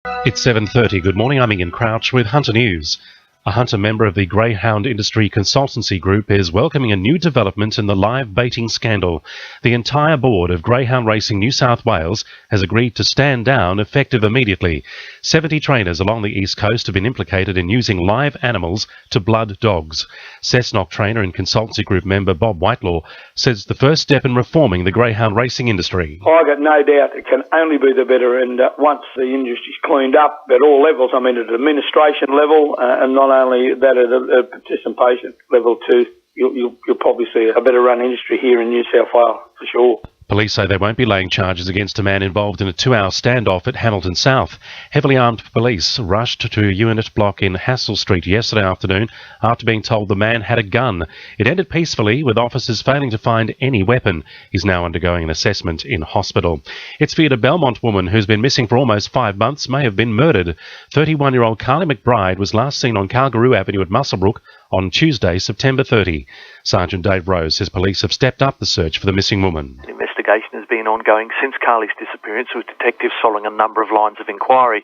It's 7:30. Good morning, I'm Ian Crouch with Hunter News. A Hunter member of the Greyhound Industry Consultancy Group is welcoming a new development in the live baiting scandal. The entire board of Greyhound Racing New South Wales has agreed to stand down effective immediately. 70 trainers along the East Coast have been implicated in using live animals to blood dogs. Cessnock trainer and consultancy group member Bob Whitelaw says the first step in reforming the greyhound racing industry. I've got no doubt it can only be the better, and once the industry's cleaned up at all levels, I mean at administration level and not only that at a participation level too, you'll probably see a better run industry here in New South Wales for sure. Police say they won't be laying charges against a man involved in a 2-hour standoff at Hamilton South. Heavily armed police rushed to a unit block in Hassel Street yesterday afternoon after being told the man had a gun. It ended peacefully, with officers failing to find any weapon. He's now undergoing an assessment in hospital. It's feared a Belmont woman who's been missing for almost 5 months may have been murdered. 31-year-old Carly McBride was last seen on Kalgaroo Avenue at Muswellbrook on Tuesday, September 30. Sergeant Dave Rose says police have stepped up the search for the missing woman. The investigation has been ongoing since Carly's disappearance, with detectives following a number of lines of inquiry.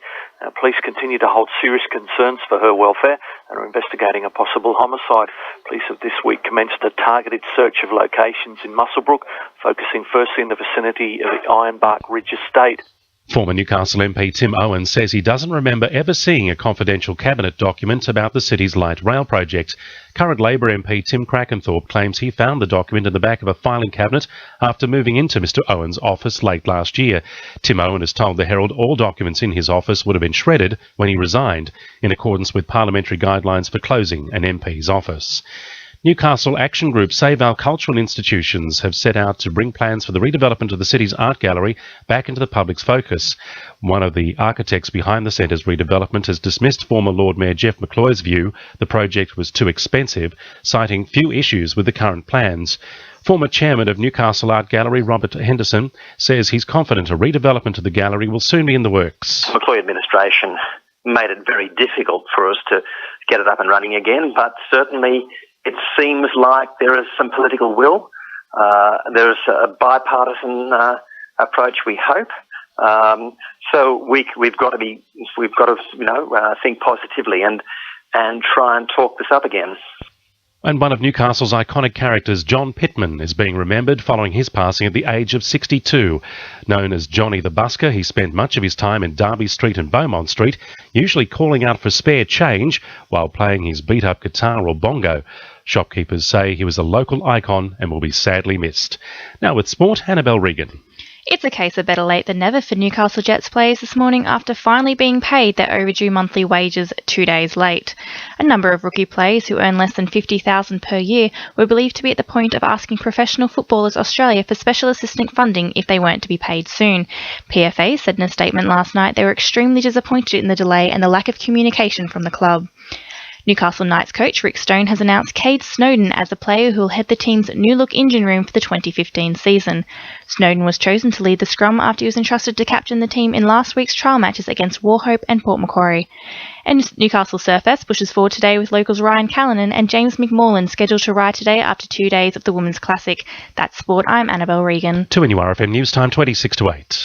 Police continue to hold serious concerns for her welfare and are investigating a possible homicide. Police have this week commenced a targeted search of locations in Muswellbrook, focusing firstly in the vicinity of the Ironbark Ridge estate. Former Newcastle MP Tim Owen says he doesn't remember ever seeing a confidential cabinet document about the city's light rail project. Current Labor MP Tim Crackenthorpe claims he found the document in the back of a filing cabinet after moving into Mr Owen's office late last year. Tim Owen has told the Herald all documents in his office would have been shredded when he resigned, in accordance with parliamentary guidelines for closing an MP's office. Newcastle action group Save Our Cultural Institutions have set out to bring plans for the redevelopment of the city's art gallery back into the public's focus. One of the architects behind the centre's redevelopment has dismissed former Lord Mayor Jeff McCloy's view the project was too expensive, citing few issues with the current plans. Former chairman of Newcastle Art Gallery, Robert Henderson, says he's confident a redevelopment of the gallery will soon be in the works. McCloy administration made it very difficult for us to get it up and running again, but certainly it seems like there is some political will. There's a bipartisan approach, we hope. So we've got to think positively and try and talk this up again. And one of Newcastle's iconic characters, John Pittman, is being remembered following his passing at the age of 62. Known as Johnny the Busker, he spent much of his time in Derby Street and Beaumont Street, usually calling out for spare change while playing his beat-up guitar or bongo. Shopkeepers say he was a local icon and will be sadly missed. Now with sport, Annabelle Regan. It's a case of better late than never for Newcastle Jets players this morning after finally being paid their overdue monthly wages 2 days late. A number of rookie players who earn less than $50,000 per year were believed to be at the point of asking Professional Footballers Australia for special assistance funding if they weren't to be paid soon. PFA said in a statement last night they were extremely disappointed in the delay and the lack of communication from the club. Newcastle Knights coach Rick Stone has announced Cade Snowden as the player who will head the team's new-look engine room for the 2015 season. Snowden was chosen to lead the scrum after he was entrusted to captain the team in last week's trial matches against Warhope and Port Macquarie. And Newcastle Surfers pushes forward today with locals Ryan Callanan and James McMorland scheduled to ride today after 2 days of the Women's Classic. That's sport. I'm Annabelle Regan. To NURFM News Time 26 to 8.